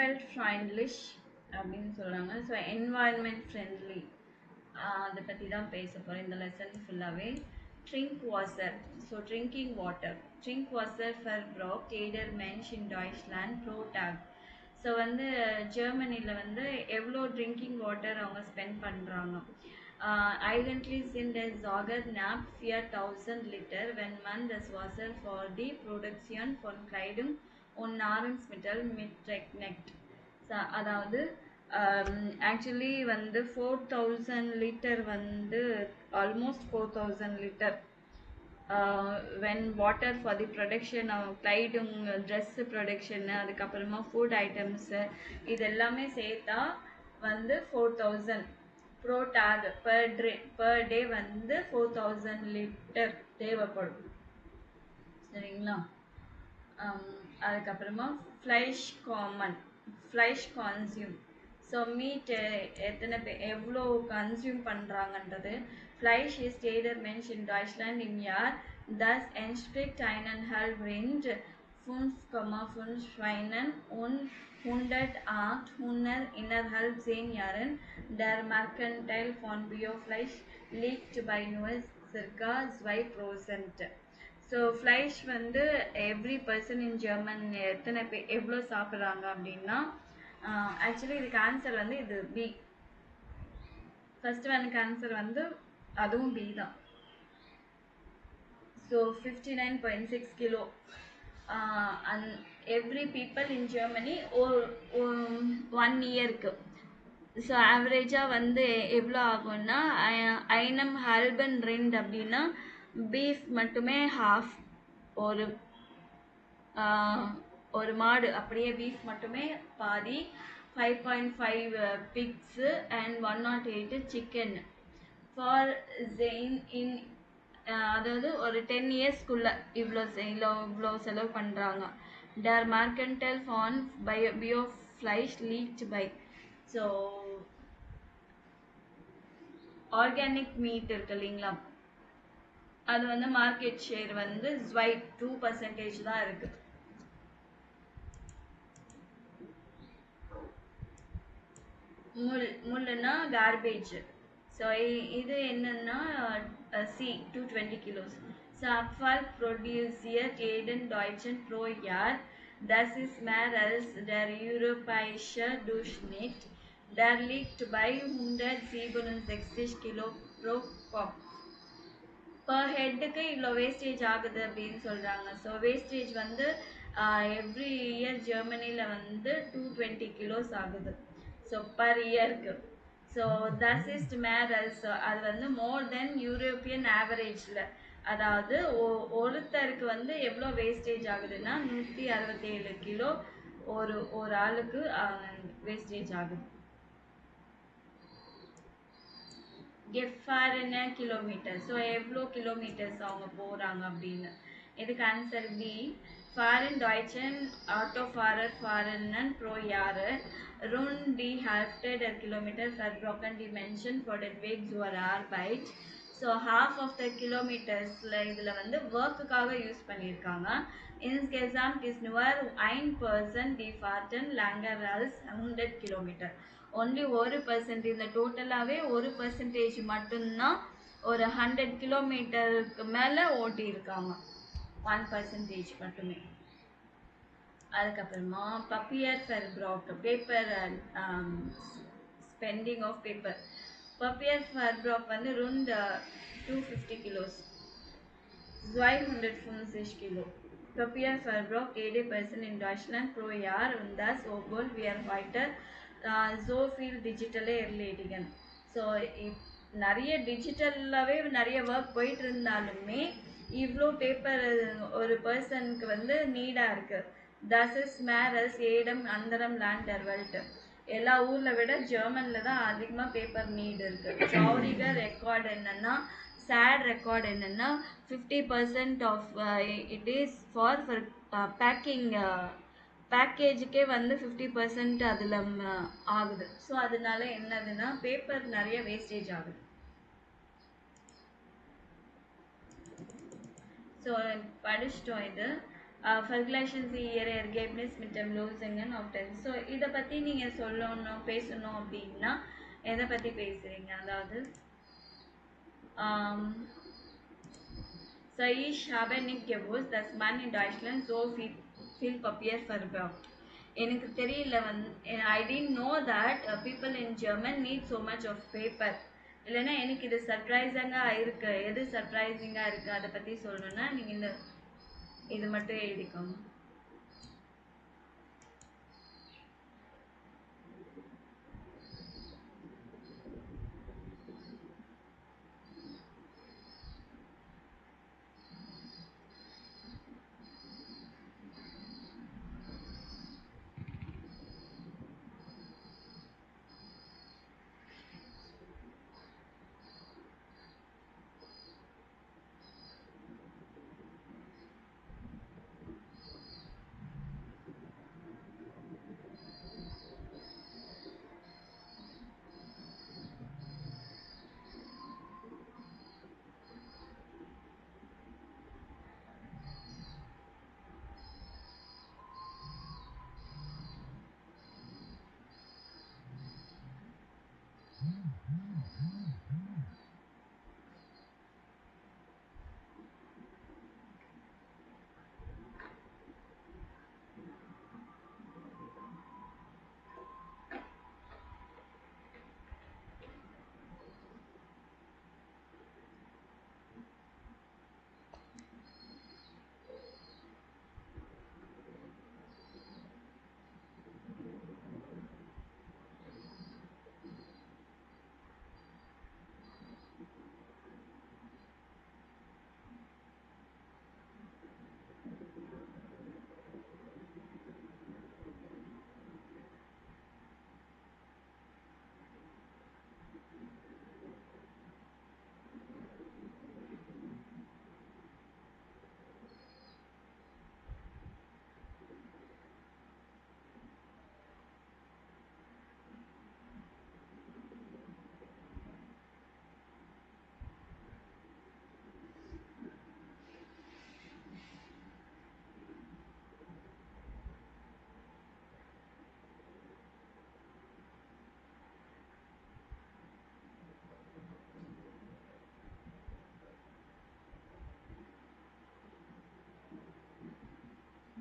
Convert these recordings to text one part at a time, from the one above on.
environment friendly அப்படின்னு சொல்றாங்க. So environment friendly அதை பற்றி தான் பேச போகிறேன் இந்த லெசன் ஃபுல்லாகவே. Drink water. So drinking water. Drink water ஃபர் ப்ராக் டேடர் மென்ஷ் இன் டாய்ச்லாண்ட் ப்ரோ டேக். ஸோ வந்து ஜெர்மனியில் வந்து எவ்வளோ ட்ரிங்கிங் வாட்டர் அவங்க ஸ்பெண்ட் பண்ணுறாங்க. Eigentlich sind es sogar knapp 4000 Liter, wenn man das Wasser für die Produktion von Kleidung und Nahrungsmittel mitrechnet. அதாவது ஆக்சுவலி வந்து 4000 லிட்டர் வந்து almost 4000 litre when water for the production of clothing, dress production, அதுக்கப்புறமா food items இது எல்லாமே சேர்த்தா வந்து 4000 bro take per day வந்து 4000 litre தேவைப்படும். சரிங்களா? அதுக்கப்புறமா ஃப்ளைஷ் கான்சியூம். ஸோ மீட் எத்தனை பேர் எவ்வளோ consume பண்ணுறாங்கன்றது. Fleisch ist jeder Mensch in Deutschland im Jahr. Das entspricht 1,5 Rind, 5,5 Schweinen und 108 innerhalb 10 Jahren. Der Marktanteil von Biofleisch liegt bei nur circa 2%. So ஃப்ளைஷ் வந்து every person in German எத்தனை பேர் எவ்வளோ சாப்பிட்றாங்க அப்படின்னா, actually இதுக்கு ஆன்சர் வந்து இது B. First ஒனுக்கு ஆன்சர் வந்து அதுவும் பி தான். So 59.6 kilo and every people in Germany 1 இயருக்கு. ஸோ ஆவரேஜாக வந்து எவ்வளோ ஆகும்னா ஐனம் ஹல்பன் ரெண்ட் அப்படின்னா பீஃப் மட்டுமே ஹாஃப். ஒரு மாடு அப்படியே பீஃப் மட்டுமே பாதி. 5.5 pigs and 108 chicken for in அதாவது ஒரு 10 இயர்ஸ்க்குள்ளே இவ்வளோ செலவு பண்ணுறாங்க. டர் மார்க்கன்டல் ஃபான் பியோ ஃப்ளைஷ் லீக்ட் பை. ஸோ ஆர்கானிக் மீட் இருக்கு இல்லைங்களா, அது வந்து மார்க்கெட் ஷேர் வந்து 2% தான் இருக்கு. முள்ளுனா கார்பேஜ். ஸோ இது என்னன்னா C 220 kilos. So Abfall produziert jeden Deutschen pro Jahr. Das ist mehr als der europäische Durchschnitt. Der liegt bei 167 Kilo pro Kopf. Per ஹெட்டுக்கு இவ்வளோ வேஸ்டேஜ் ஆகுது அப்படின்னு சொல்கிறாங்க. ஸோ வேஸ்டேஜ் வந்து எவ்ரி இயர் ஜெர்மனியில் வந்து 220 கிலோஸ் ஆகுது. ஸோ பர் இயருக்கு. ஸோ தஸ் இஸ் மேரல்ஸ். அது வந்து மோர் தென் யூரோப்பியன் ஆவரேஜில். அதாவது ஒருத்தருக்கு வந்து எவ்வளோ வேஸ்டேஜ் ஆகுதுன்னா 167 கிலோ ஒரு ஆளுக்கு வேஸ்டேஜ் ஆகுது. கெஃபாரன கிலோமீட்டர். ஸோ எவ்வளோ கிலோமீட்டர்ஸ் அவங்க போகிறாங்க அப்படின்னு. இதுக்கு answer B. Fahren Deutschen Autofahrer fahren pro Jahr rund die Hälfte der Kilometer verbrauchen die Menschen for den Weg zur Arbeit. So half of the kilometersல இதில் வந்து ஒர்க்குக்காக யூஸ் பண்ணியிருக்காங்க. Insgesamt ist nur 1% die Fahrten länger als 100 Kilometer. Only 1%. இந்த டோட்டலாகவே 1% மட்டும்தான் ஒரு 100 கிலோமீட்டருக்கு மேலே ஓட்டி இருக்காங்க. 1% மட்டுமே. அதுக்கப்புறமா பப்பியர் ஃபெர்ப்ராக் பேப்பர் ஸ்பெண்டிங் ஆஃப் பேப்பர். பப்பியர் ஃபெர்ப்ராக் வந்து rund 250 kilos 250 kilo. Papier verbraucht jede Person in Deutschland pro Jahr und das obwohl wir heute so viel digitale erledigen. So நிறைய டிஜிட்டலாகவே நிறைய ஒர்க் போயிட்டு இருந்தாலுமே இவ்வளோ பேப்பர் ஒரு பர்சனுக்கு வந்து நீடாக இருக்குது. தஸ் இஸ் மேரஸ் ஏடம் அந்தரம் லேண்ட் டெர்வல்ட். எல்லா ஊரில் விட ஜெர்மனில் தான் அதிகமாக பேப்பர் நீடு இருக்குது. ட்ராரிக ரெக்கார்டு என்னென்னா சேட் ரெக்கார்டு என்னென்னா 50% of it is for packing. பேக்கேஜுக்கே வந்து 50% அதில் ஆகுது. ஸோ அதனால என்னதுன்னா பேப்பர் நிறைய வேஸ்டேஜ் ஆகுது. ஸோ படிச்சிட்டோம் இது. ஃபர்குலேஷன்ஸ் இயர் எர்கேப்னஸ் மிட்டம் லூசிங்கன் ஆஃப்டன். ஸோ இதை பற்றி நீங்கள் சொல்லணும் பேசணும் அப்படின்னா எதை பற்றி பேசுகிறீங்க? அதாவது so ich habe nicht gewusst, dass man in Deutschland so viel Papier verbraucht. எனக்கு தெரியல I didn't know that people in German need so much of paper. இல்லைன்னா எனக்கு இது சர்ப்ரைசிங்காக இருக்கு. எது சர்ப்ரைசிங்காக இருக்குது அதை பற்றி சொல்லணுன்னா நீங்கள் இது மட்டும் எழுதிக்கோங்க.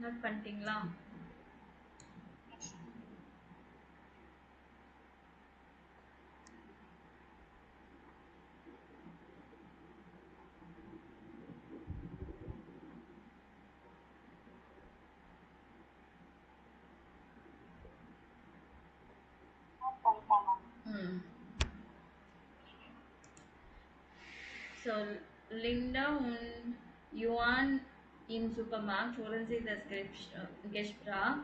நோட் பண்ணிட்டீங்களா? So, Linda und Johann im Supermarkt holen Sie das Gespräch.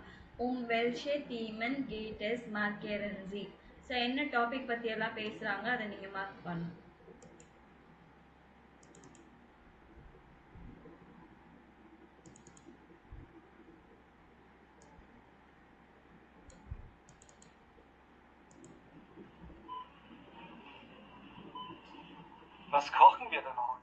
Welche Themen geht es? Markieren Sie. So என்ன டாபிக் பற்றி எல்லாம் பேசுகிறாங்க அதை நீங்கள் மார்க் பண்ணணும். Was kochen wir denn heute?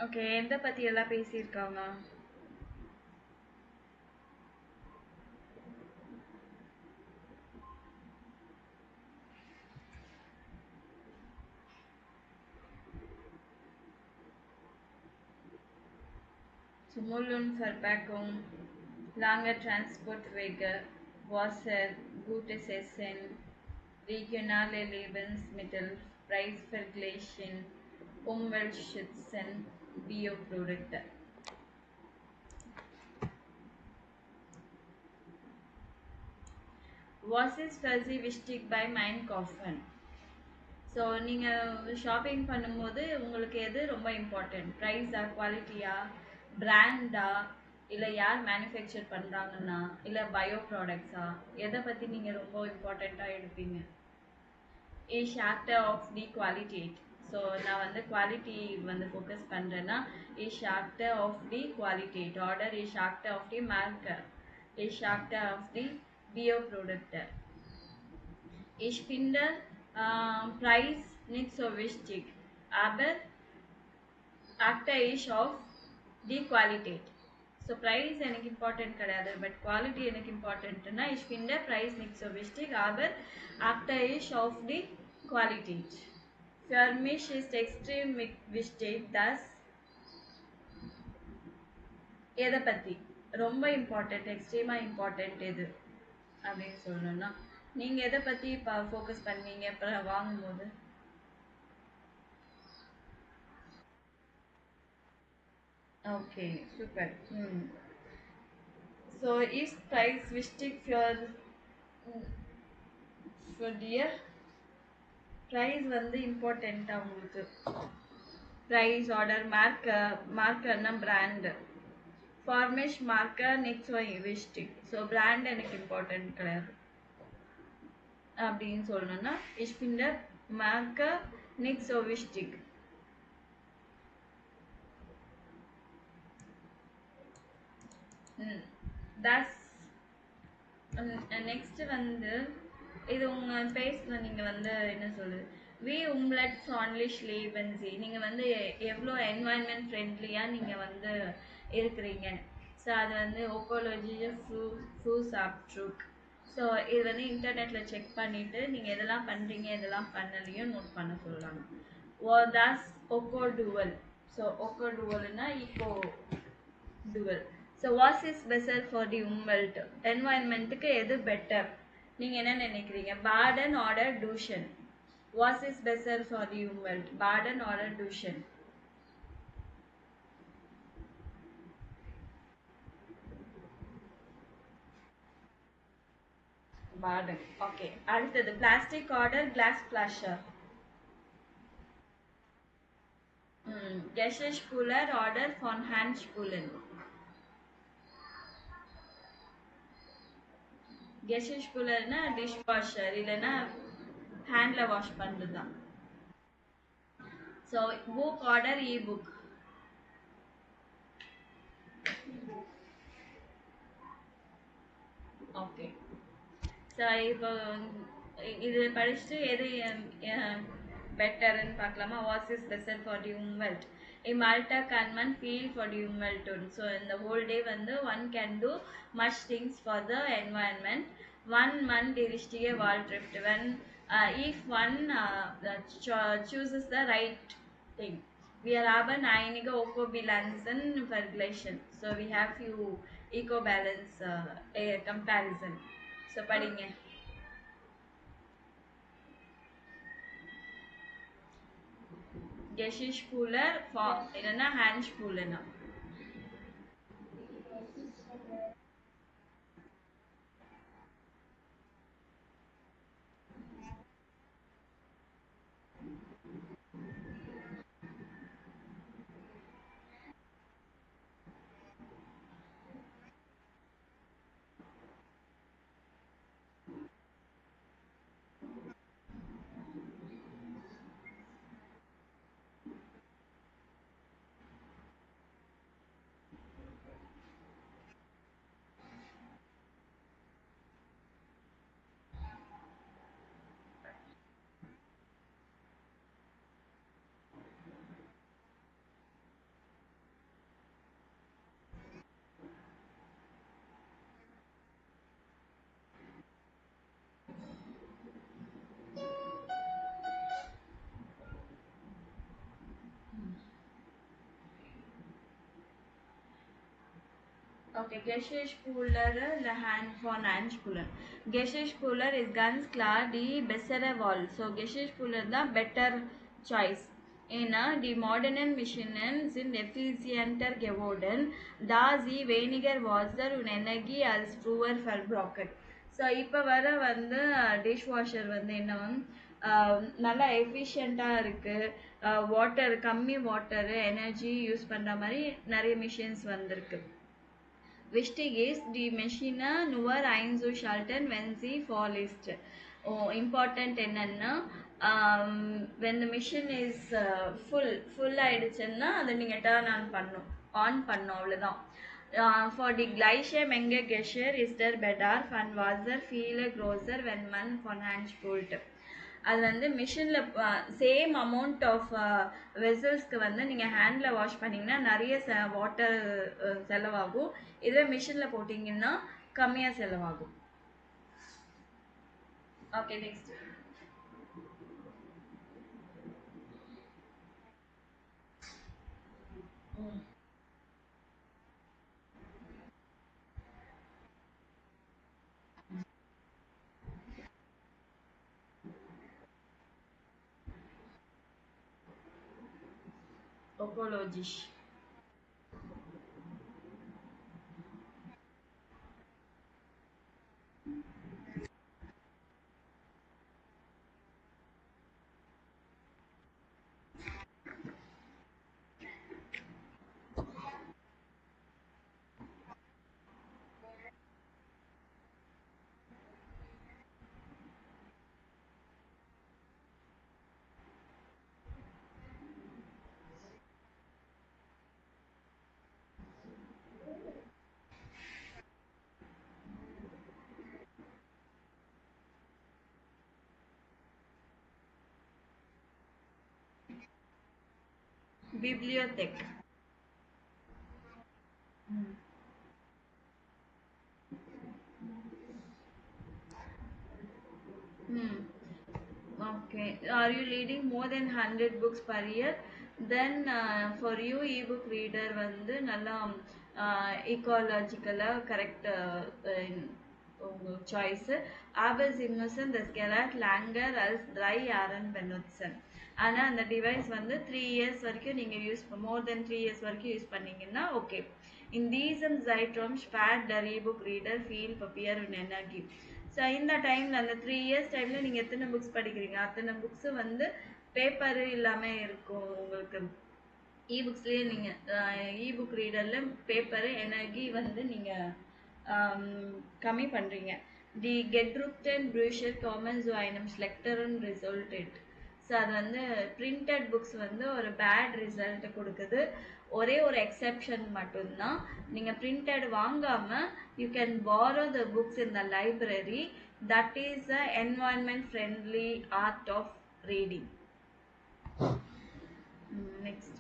Okay. எத பத்தி எல்லாம் பேசியிருக்காங்க? Zum Verpackung, lange Transportwege, Wasser, gutes Essen, regionale Lebensmittel, Preisvergleichen, Umweltschützen, Bioprodukte. Was ist für Sie wichtig beim Einkaufen? So நீங்கள் ஷாப்பிங் பண்ணும்போது உங்களுக்கு எது ரொம்ப இம்பார்ட்டண்ட்? ப்ரைஸா, குவாலிட்டியா, பிராண்டா, இல்லை யார் மேனுஃபேக்சர் பண்ணுறாங்கன்னா, இல்லை பயோ ப்ராடக்ட்ஸா, எதை பற்றி நீங்கள் ரொம்ப இம்பார்ட்டண்ட்டாக எடுப்பீங்க? Is actor of the quality. So நான் வந்து குவாலிட்டி வந்து ஃபோக்கஸ் பண்ணுறேன்னா, is actor of the quality order, is actor of the marker, is actor of the பியோ product. Ich finde, Preis nicht so wichtig, aber achte ich auf die Qualität. So Preis எனக்கு important கிடையாது, but quality எனக்கு importantனா ich finde Preis nicht so wichtig, aber achte ich auf die Qualität. Für mich ist extrem wichtig, dass எதை பற்றி ரொம்ப important, எக்ஸ்ட்ரீமாக important எது அப்படின்னு சொல்லணும்னா, நீங்கள் எதை பற்றி இப்போ ஃபோக்கஸ் பண்ணுவீங்க இப்போ வாங்கும்போது? Okay, super. So is price wichtig for dir? Price வந்து இம்பார்ட்டண்ட்டாக உங்களுக்கு? ப்ரைஸ், ஆர்டர், மார்க்கர்னா பிராண்டு. ஃபார்மேஷ் மார்க்கர் நெக்ஸ்ட் விஸ்டிக். ஸோ பிராண்ட் எனக்கு இம்பார்ட்டண்ட் கிடையாது அப்படின்னு சொல்லணும்னா ich finde மார்க்கர் nicht so wichtig. Das next வந்து இது உங்கள் பேஸில் நீங்கள் வந்து என்ன சொல்லுது, வி உம்லெட் ஃப்ரான்லிஷ் லேபன்சி, நீங்கள் வந்து எவ்வளோ என்வாயன்மெண்ட் ஃப்ரெண்ட்லியாக நீங்கள் வந்து இருக்கிறீங்க. ஸோ அது வந்து ஓக்கோலஜி ஃப்ரூஸ் ஆப்ட்ரூக். ஸோ இது வந்து இன்டர்நெட்டில் செக் பண்ணிவிட்டு நீங்கள் எதெல்லாம் பண்ணுறீங்க எதெல்லாம் பண்ணலையும் நோட் பண்ண சொல்கிறாங்க. தாஸ் ஒக்கோ டுவல். ஸோ ஒக்கோ டுவல்னா eco duel. So what is better for the உம்வெல்ட்? என்வாயன்மெண்ட்டுக்கு எது பெட்டர் நீங்கள் என்ன நினைக்கிறீங்க? பாடன் ஆர்டர் டூஷன். What is better for the உம்வெல்ட்? பாடன் ஆர்டர் டூஷன்? பாடன். ஓகே. அடுத்தது பிளாஸ்டிக் ஆர்டர் கிளாஸ் ஃபிளாஷர். Geschirrspüler ஆர்டர் von Handspülen. கெஷிஷ்புலர்னா டிஷ் வாஷர், இல்லைன்னா ஹேண்டில் வாஷ் பண்ணுறது தான். ஸோ புக் ஆர்டர் இ புக். ஓகே. ஸோ இப்போ இது படிச்சுட்டு எது பெட்டர்ன்னு பார்க்கலாமா? What is better for the உம்வெல்ட்? In Malta can one feel for the human. So in the whole day வந்து one can do much things for the environment. One month dirishtiye wall trip when if one chooses the right thing. Wir haben einige Öko-Bilanzen verglichen. So we have few eco-balance comparison. So படிங்க. Geschirrspüler இல்லைன்னா hand ஸ்பூலனா? Okay, Geschirrspüler, the hand von Handspüler. Geschirrspüler is ganz klar die bessere Wahl. So Geschirrspüler the better choice. Die modernen Maschinen sind effizienter geworden, da sie weniger Wasser und Energie als früher verbrauchen. So இப்போ வர வந்து dish washer வந்து என்ன நல்லா எஃபிஷியண்ட்டாக இருக்குது. Water கம்மி water energy use பண்ணுற மாதிரி நிறைய மிஷின்ஸ் வந்திருக்கு. Wichtig ist, die Maschine nur einzuschalten, wenn sie voll ist. Oh, important என்னன்னா when the machine is full ஆயிடுச்சுன்னா அதை நீங்கள் டர்ன் ஆன் பண்ணும் அவ்வளோதான். For die gleiche Menge Geschirr ist der Bedarf an Wasser viel größer, wenn man von Hand spült. அது வந்து மிஷினில் same amount of வெசல்ஸ்க்கு வந்து நீங்கள் ஹேண்டில் வாஷ் பண்ணிங்கன்னா நிறைய வாட்டர் செலவாகும். இதே மிஷினில் போட்டிங்கன்னா கம்மியாக செலவாகும். Okay, next. Ökologisch. Bibliothek. Hmm. Okay. Are you reading more than 100 books per year? Then for you e-book reader வந்து நல்லா ecological correct choice. Aber sie müssen das Gerät länger als 3 Jahren benutzen. ஆனால் அந்த device வந்து 3 years வரைக்கும் நீங்கள் more than 3 years வரைக்கும் use பண்ணீங்கன்னா okay. In diesem Zeitraum spart der e-book reader viel Papier und Energie. So இந்த டைமில் அந்த 3 years டைமில் நீங்கள் எத்தனை புக்ஸ் படிக்கிறீங்க அத்தனை புக்ஸு வந்து பேப்பரு இல்லாமல் இருக்கும் உங்களுக்கு. இபுக்ஸ்லேயே நீங்கள் இபுக் ரீடரில் பேப்பரு எனர்ஜி வந்து நீங்கள் கம்மி பண்ணுறீங்க. தி கெட்ருப்டன் ப்ரூஷர் காமன் ஸோ ஐனம் ஸ்லெக்டர்னு ரிசல்டட். ஸோ அது வந்து பிரிண்டட் புக்ஸ் வந்து ஒரு பேட் ரிசல்ட்டை கொடுக்குது. ஒரே ஒரு எக்ஸெப்ஷன் மட்டும்தான், நீங்கள் பிரிண்டட் வாங்காமல் you can borrow the books in the library. That is the environment friendly art of reading. Next.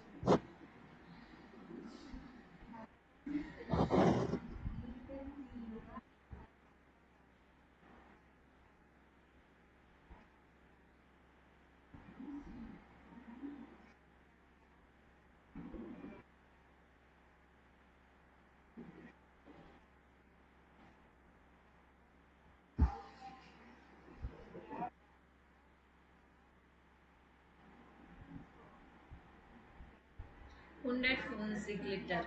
Hundred glitter.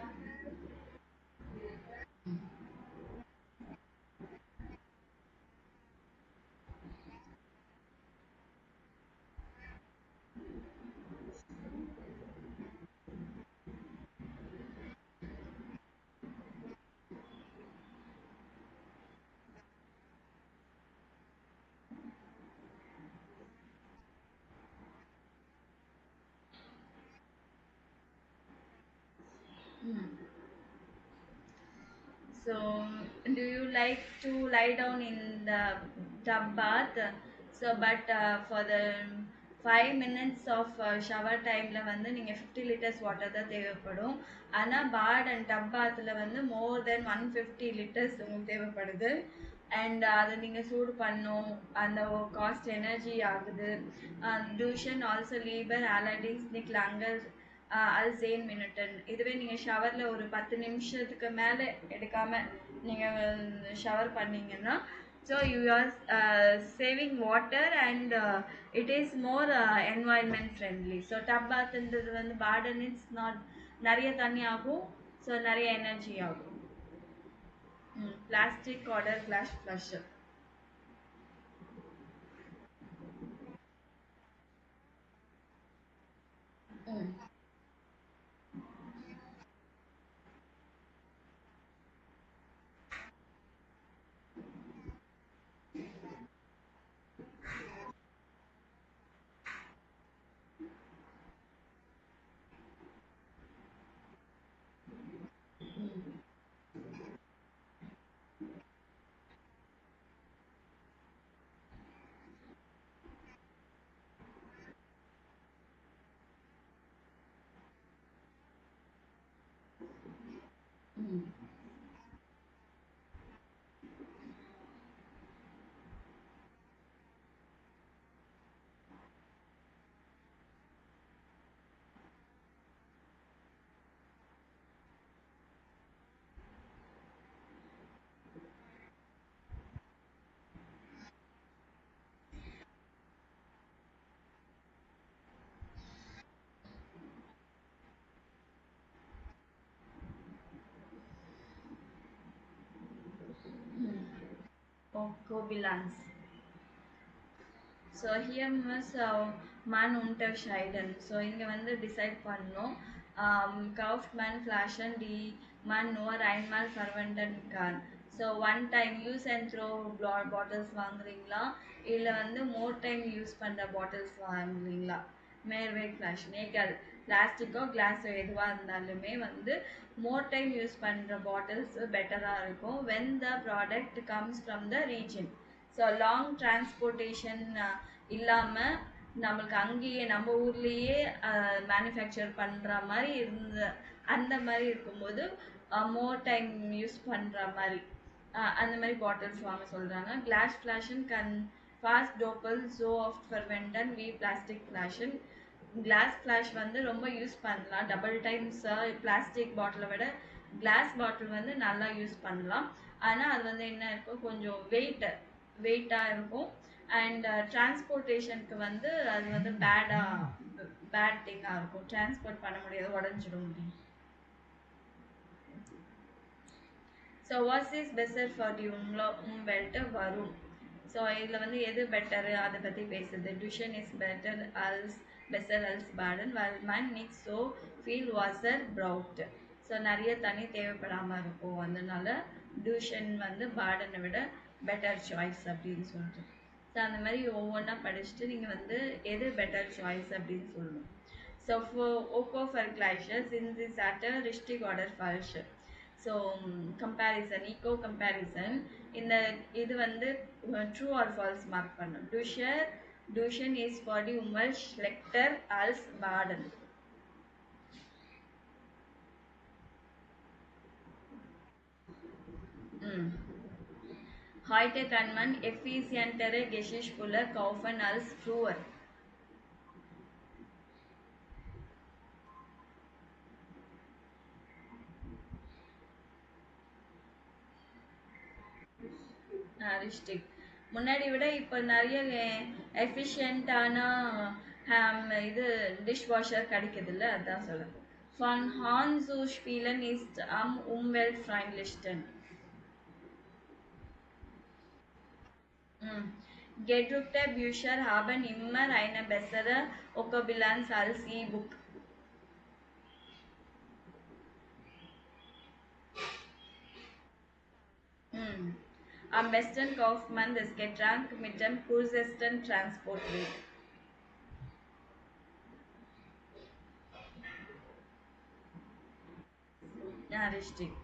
So, do you like to lie down in the tub bath? So, but for the 5 minutes of shower timeல வந்து நீங்கள் 50 liters water தான் தேவைப்படும். ஆனால் பாத் and dub பாத்தில் வந்து more than 150 liters உங்களுக்கு தேவைப்படுது. And அதை நீங்கள் சூடு பண்ணும், அந்த காஸ்ட் எனர்ஜி ஆகுது. Duschen also lieber allerdings nicht langer அல்சேன் மினிட்டன். இதுவே நீங்க ஷவர்ல ஒரு 10 நிமிஷத்துக்கு மேல எடுக்காம நீங்க ஷவர் பண்ணீங்கன்னா, so you are saving water and it is more environment friendly. So tub பாத்ன்றது வந்து பாடன் இட்ஸ் நாட் நிறைய தண்ணி ஆகும், ஸோ நிறைய எனர்ஜி ஆகும். பிளாஸ்டிக் ஆர்டர் கிளாஸ் ஃப்ளஷர். ம் ம் Cobilance. ஸோ ஹியர் மிஸ் மேன் unterscheiden. ஸோ இங்கே வந்து டிசைட் பண்ணணும். Kaufmann Flaschen, die man nur einmal verwenden kann. So one time use and throw bottles வாங்குறீங்களா, இல்லை வந்து மோர் டைம் யூஸ் பண்ணுற பாட்டில்ஸ் வாங்குறீங்களா? மேர்வேட் ஃப்ளாஷ் நேக்கல் பிளாஸ்டிக்கோ கிளாஸோ எதுவாக இருந்தாலுமே வந்து மோர் டைம் யூஸ் பண்ணுற பாட்டில்ஸ் பெட்டராக இருக்கும் when the product comes from the region. So long transportation இல்லாமல் நம்மளுக்கு அங்கேயே நம்ம ஊர்லேயே மேனுஃபேக்சர் பண்ணுற மாதிரி இருந்த அந்த மாதிரி இருக்கும்போது மோர் டைம் யூஸ் பண்ணுற மாதிரி அந்த மாதிரி பாட்டில்ஸ் வாங்க சொல்கிறாங்க. கிளாஸ் ஃப்ளாஷன் கன் ஃபாஸ்ட் டோப்பல் ஜோ ஆஃப் ஃபர்வெண்டன் வி பிளாஸ்டிக் ஃப்ளாஷன். கிளாஸ் ஃப்ளாஷ் வந்து ரொம்ப யூஸ் பண்ணலாம் டபுள் டைம்ஸ். பிளாஸ்டிக் பாட்டிலை விட கிளாஸ் பாட்டில் வந்து நல்லா யூஸ் பண்ணலாம். ஆனால் அது வந்து என்ன இருக்கும், கொஞ்சம் வெயிட்டாக இருக்கும். அண்ட் டிரான்ஸ்போர்ட்டேஷனுக்கு வந்து அது வந்து பேட் திங்காக இருக்கும். டிரான்ஸ்போர்ட் பண்ண முடியாது, உடஞ்சிடும் அப்படின்னு. So what's is better for the உம்பெல்ட் வரும். ஸோ இதில் வந்து எது பெட்டரு அதை பற்றி பேசுது. டியூஷன் இஸ் பெட்டர் அல்ஸ் பெட்டர் அல்ஸ் பேடன் வல்மன் நிக்ஸ் ஸோ ஃபீல் வாசர் ப்ரௌட். ஸோ நிறைய தண்ணி தேவைப்படாமல் இருக்கும், அதனால டியூஷன் வந்து பேடனை விட பெட்டர் சாய்ஸ் அப்படின்னு சொல்லிட்டு. ஸோ அந்த மாதிரி ஒவ்வொன்றா படிச்சுட்டு நீங்கள் வந்து எது பெட்டர் சாய்ஸ் அப்படின்னு சொல்லணும். ஸோ ஓகோ ஃபர் கிளாஷஸ் இன் தி சாட்டர் ரிஸ்டிக் ஆர்டர் ஃபால்ஷ். ஸோ கம்பேரிசன் ஈகோ கம்பேரிசன் இந்த இது வந்து ட்ரூ ஆர் ஃபால்ஸ் மார்க் பண்ணும். டியூஷன் இஸ் ஃபார் தி உமல் ஷ்லெக்டர் அல்ஸ் பாடன். Heute kann man effizientere Geschirrspüler kaufen als früher. ரிஸ்டிக் முன்னாடி விட இப்போ நிறைய எஃபிஷியண்டான இது டிஷ் வாஷர் கிடைக்குதுல்ல, அதான் சொல்லுங்க. Von Horn zu spielen ist am umweltfreundlichsten. Gedruckte Bücher haben immer eine bessere Ökobilanz als E-Book. Am besten kauft man das Getränk mit dem kürzesten Transportweg. ரிஸ்டிக்.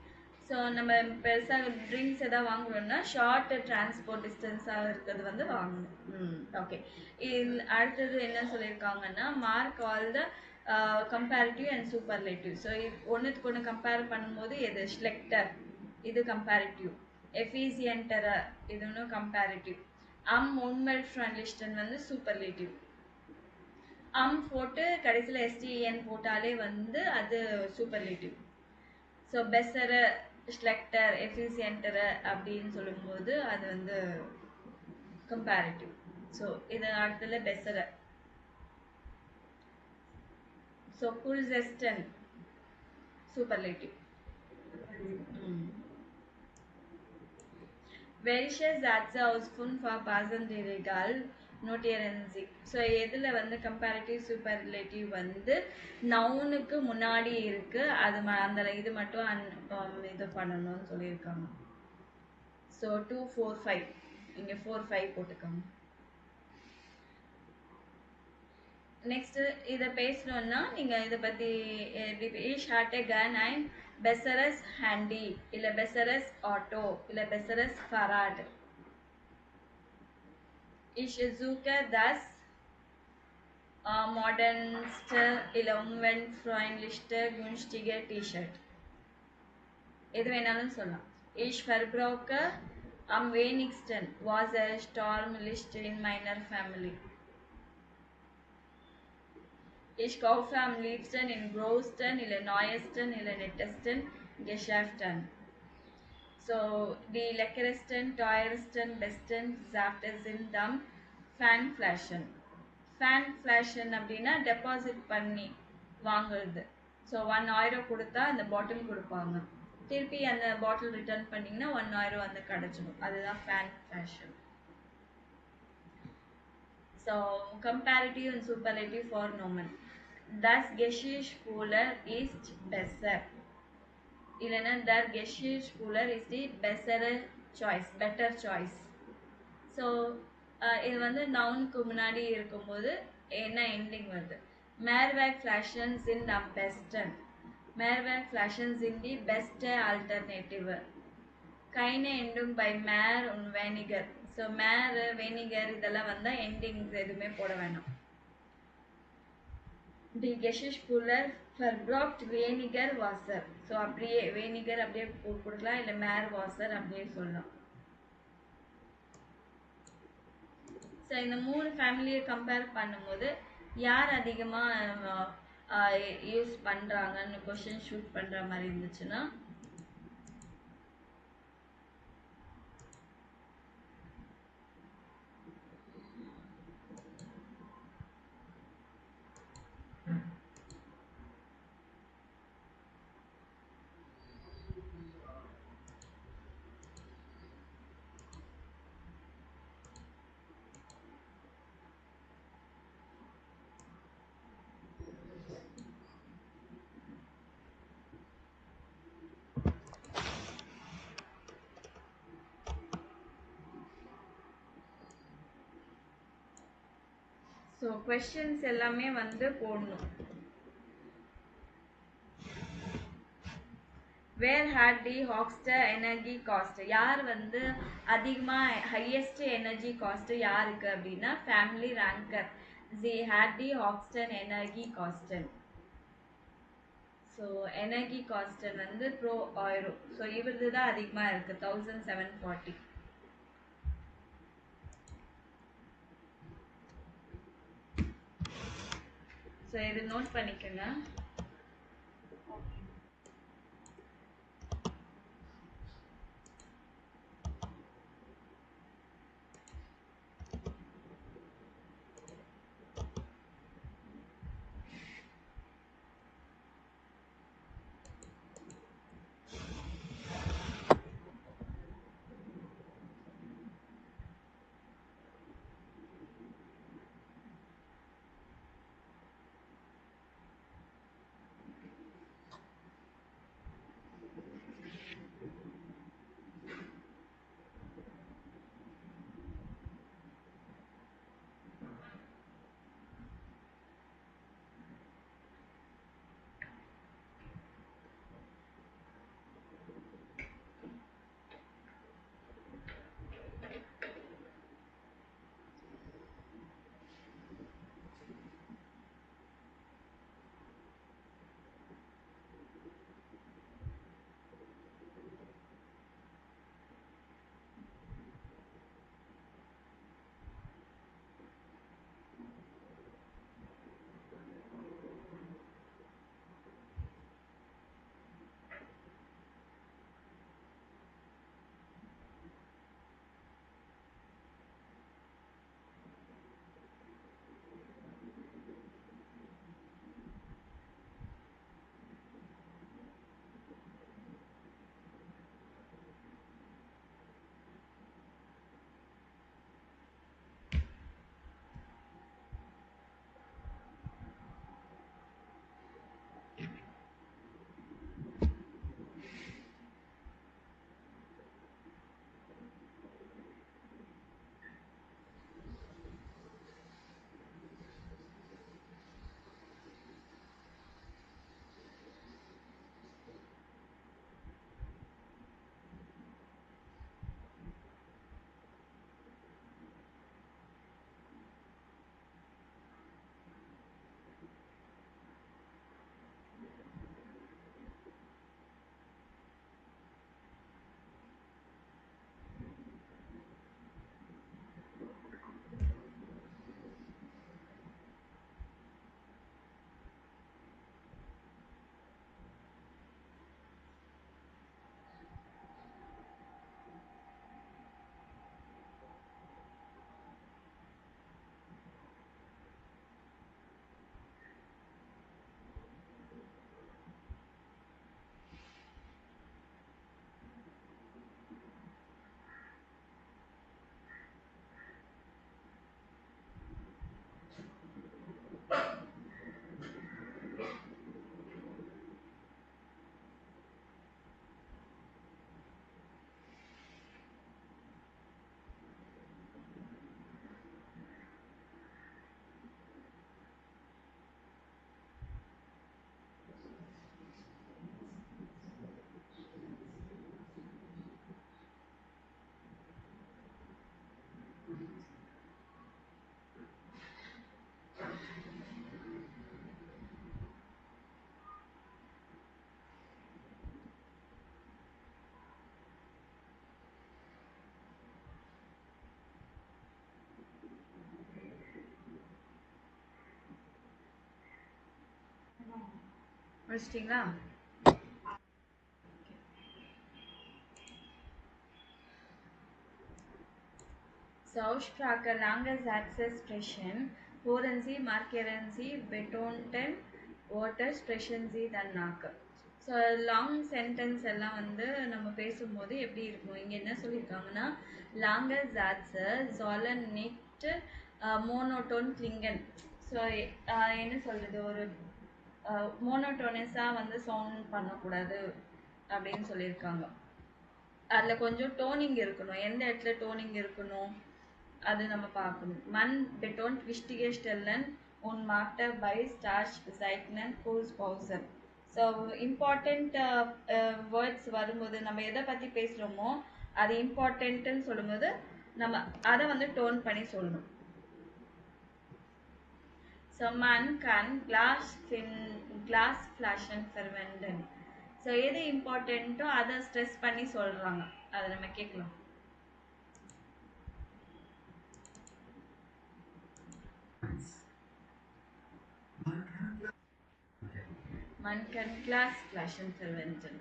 So நம்ம பெருசாக ட்ரிங்க்ஸ் எதாவது வாங்குறோம்னா ஷார்ட் டிரான்ஸ்போர்ட் டிஸ்டன்ஸாக இருக்கிறது வந்து வாங்கணும். Okay. அடுத்தது என்ன சொல்லியிருக்காங்கன்னா mark all the comparative and superlative. So ஒன்றுத்துக்கு ஒன்று கம்பேர் பண்ணும்போது எது ஷ்லெக்டர், இது கம்பேரிட்டிவ். எஃபிசியன்டர் இது ஒன்று கம்பேரிட்டிவ். உண்மல் ஃப்ரண்ட்லிஸ்டன் வந்து சூப்பர்லேட்டிவ். போட்டு கடைசியில் எஸ்டிஎன் போட்டாலே வந்து அது சூப்பர்லேட்டிவ். ஸோ பெஸ்ஸரு, ஸ்லெக்டர், எஃபிசியன்டரு அப்படின்னு சொல்லும்போது அது வந்து கம்பேரிட்டிவ். ஸோ இது அடுத்தது பெஸ்ஸரு. ஸோ புல்செஸ்டன் superlative. Welche Sätze ausführen verpassen die Regal notieren Sie. So எதில் வந்து கம்பேரிட்டிவ் சூப்பர்லேட்டிவ் வந்து நவுனுக்கு முன்னாடி இருக்கு, அது அந்த இது மட்டும் இது பண்ணணும்னு சொல்லியிருக்காங்க. ஸோ 2, 4, 5 இங்கே 4, 5 போட்டுக்கோங்க. நெக்ஸ்ட் இதை பேசணும்னா நீங்க இதை பத்தி ich hatte gern ein besseres Handy இல்ல besseres Auto இல்ல besseres Fahrrad. Ich suche das modernste இல்ல umweltfreundlichste günstige T-Shirt. எது வேணாலும் சொல்லலாம். Ich verbrauche am wenigsten was a Stormlicht in meiner Family. Ich kaufe am liebsten in größten oder neuesten oder nettesten Geschäften. So, die leckersten, teuersten, besten Säfte sind am Fanflaschen. Fanflaschen அப்படின்னா deposit பண்ணி வாங்குறது. So 1 euro கொடுத்தா அந்த பாட்டில் கொடுப்பாங்க, திருப்பி அந்த பாட்டில் return பண்ணிங்கன்னா 1 euro வந்து கிடச்சிடும். அதுதான் Fanflaschen. So, comparative and superlative for nomen. Das Geschirrspüler ist besser. இல்லைன்னா der Geschirrspüler ist die bessere choice, better choice. So இது வந்து நவுனுக்கு முன்னாடி இருக்கும்போது என்ன எண்டிங் வருது? Mehrwegflaschen sind am besten. Mehrwegflaschen sind die beste Alternative. Keine Endung bei mehr und weniger. So மேர், weniger இதெல்லாம் வந்தால் எண்டிங்ஸ் எதுவுமே போட வேணாம். Die Geschirrspüler verbraucht weniger Wasser. So அப்படியே weniger அப்படியே கொடுக்கலாம், இல்லை mehr Wasser அப்படியே சொல்லலாம். ஸோ இந்த 3 ஃபேமிலியை கம்பேர் பண்ணும்போது யார் அதிகமாக யூஸ் பண்ணுறாங்கன்னு கொஷின் ஷூட் பண்ணுற மாதிரி இருந்துச்சுன்னா ஸோ கொஸ்டின்ஸ் எல்லாமே வந்து போடணும். வேர் ஹேட் தி ஹாக்ஸ்ட் எனர்ஜி காஸ்ட்? யார் வந்து அதிகமாக ஹையஸ்ட் எனர்ஜி காஸ்ட் யாருக்கு அப்படின்னா ஃபேமிலி ரேங்கர். தி ஹேட் தி ஹாக்ஸ்டன் எனர்ஜி காஸ்டன். ஸோ எனர்ஜி காஸ்டன் வந்து ப்ரோ ஆயிரோ. ஸோ இவரது தான் அதிகமாக இருக்குது, 1740. ஸோ இது நோட் பண்ணிக்கோங்க. முடிச்சிட்டிங்களா? So Aussprache lange Satzexpression hören Sie, markieren Sie, betonten Wörter sprechen Sie danach. So long sentence எல்லாம் வந்து நம்ம பேசும்போது எப்படி இருக்கும், இங்கே என்ன சொல்லியிருக்காங்கன்னா லாங்க ஜாட்ஸு சாலன் நெக்ட் மோனோட்டோன் கிளிங்கன். ஸோ என்ன சொல்கிறது, ஒரு மோனோட்டோனஸாக வந்து சவுண்ட் பண்ணக்கூடாது அப்படின்னு சொல்லியிருக்காங்க. அதில் கொஞ்சம் டோனிங் இருக்கணும், எந்த இடத்துல டோனிங் இருக்கணும் அது நம்ம பார்க்கணும். மன் betont wichtige Stellen und machte bei Starch Zeichnen Kurs Pausen. So important words வரும்போது நம்ம எதை பற்றி பேசுகிறோமோ அது இம்பார்ட்டன்ட்டுன்னு சொல்லும்போது நம்ம அதை வந்து டோன் பண்ணி சொல்லணும். So man kann Glasflaschen verwenden. So எது இம்பார்ட்டண்ட்டோ அதை ஸ்ட்ரெஸ் பண்ணி சொல்கிறாங்க, அதை நம்ம கேட்கலாம். Man kann Glasflaschen verwenden.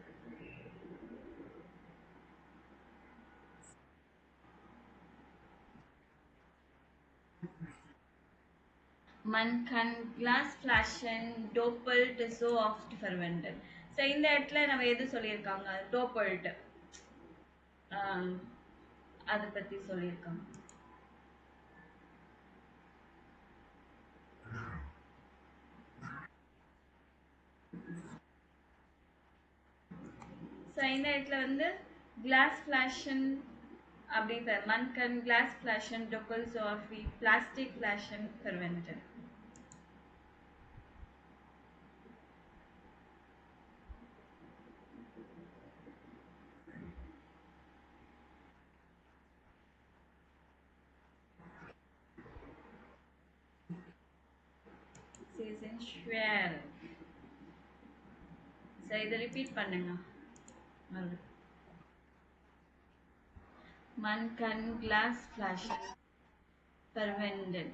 Man kann Glasflaschen doppelt so oft verwenden. So இந்த இடத்துல நம்ம எது சொல்லியிருக்காங்க, doppelt அதை பற்றி சொல்லியிருக்காங்க. ஸோ இந்த இடத்துல வந்து Glasflaschen அப்படின்ற Man kann Glasflaschen doppelt so oft wie Plastikflaschen verwenden. Sie sind schwer. So இதை ரிப்பீட் பண்ணுங்க. Man kann Glasflaschen verwenden.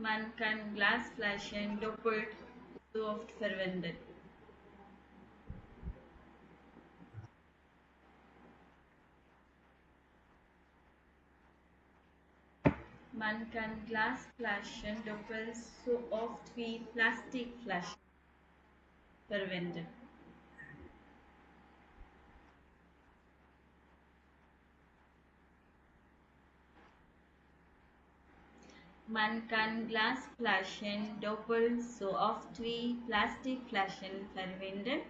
Man kann Glasflaschen doppelt so oft verwenden. Man kann Glasflaschen doppelt so oft wie Plastikflaschen verwenden. Man kann Glasflaschen doppelt so oft wie Plastikflaschen verwenden,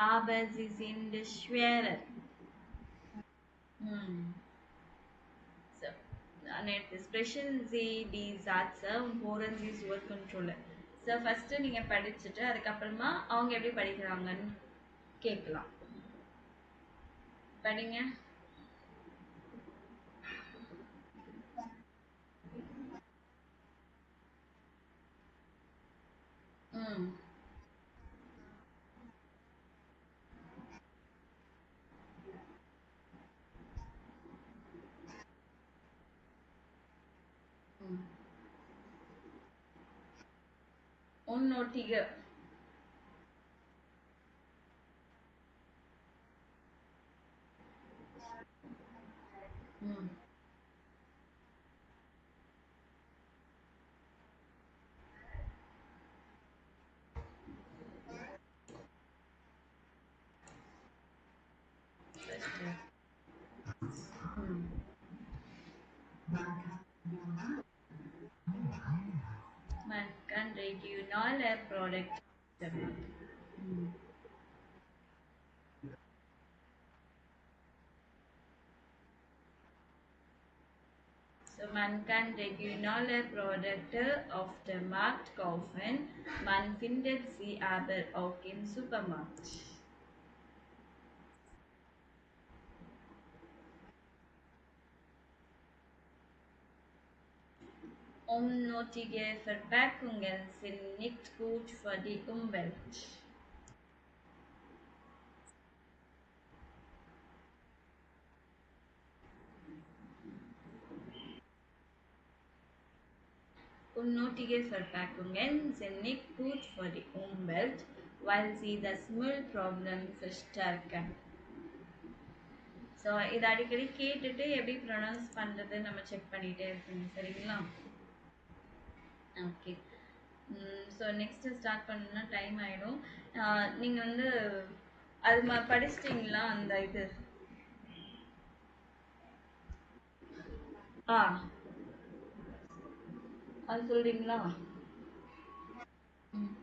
aber sie sind schwerer. So, next sprechen Sie die Sätze und hören Sie Suhrkontrolle. So first நீங்கள் படிச்சுட்டு அதுக்கப்புறமா அவங்க எப்படி படிக்கிறாங்கன்னு கேட்கலாம். படிங்க. ம் ம் unnötige. ம் ம் Man kann regionale Produkte machen. So man kann regionale Produkte auf dem Markt kaufen, man findet sie aber auch im Supermarkt. Unnötige Verpackungen sind nicht gut für die Umwelt. Unnötige Verpackungen sind nicht gut für die Umwelt, weil sie das Müllproblem verstärken. So இதை அடிக்கடி கேட்டுட்டு எப்படி pronounce பண்ணுறது நம்ம check பண்ணிகிட்டே இருக்கணும் சரிங்களா? Okay. So next start பண்ணணும்னா டைம் ஆகிடும். நீங்கள் வந்து அது படிச்சிட்டிங்களா அந்த இது? ஆ அது சொல்கிறீங்களா? ம்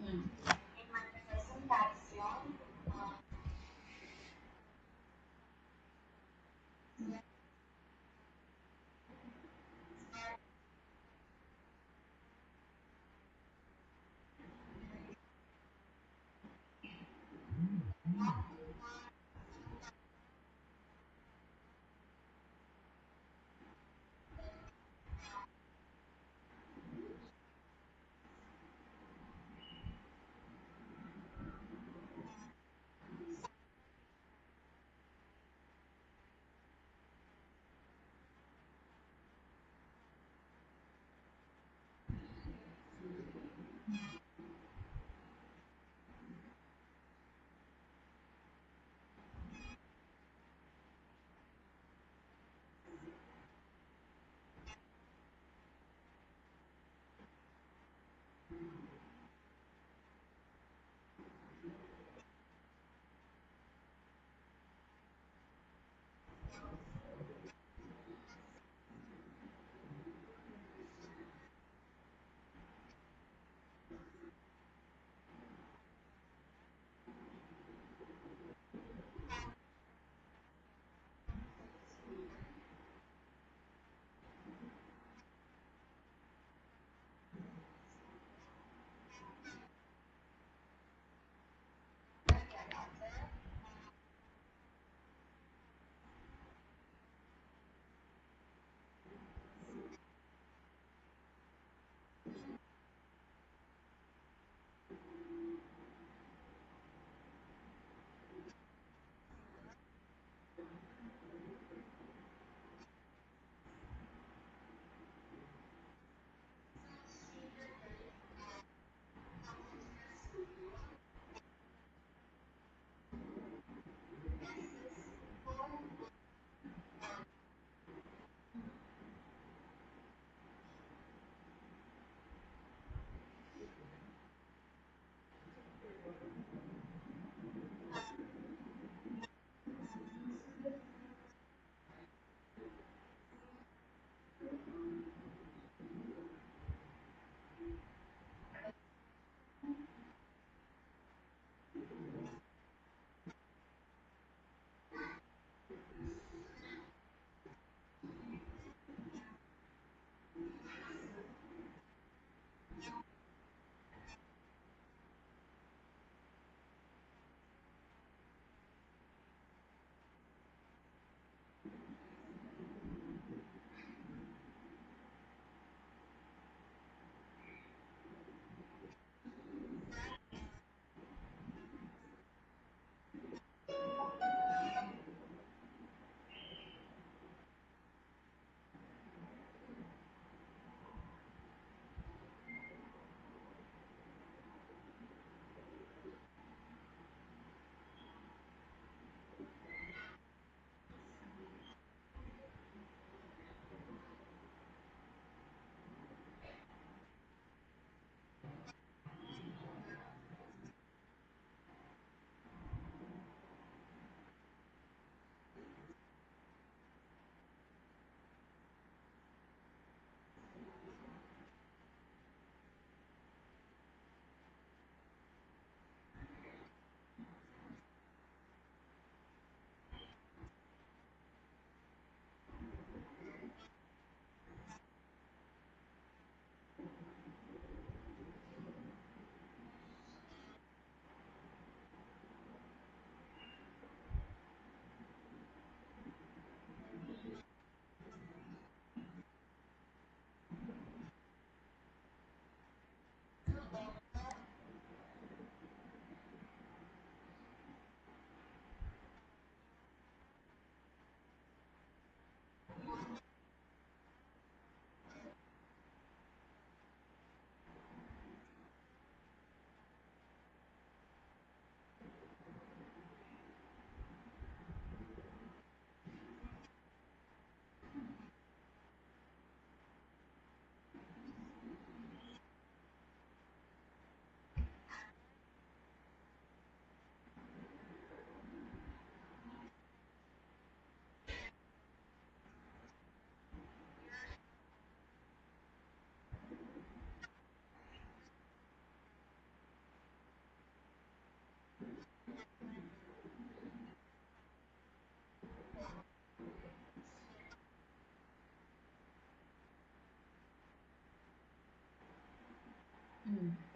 ம் ம்.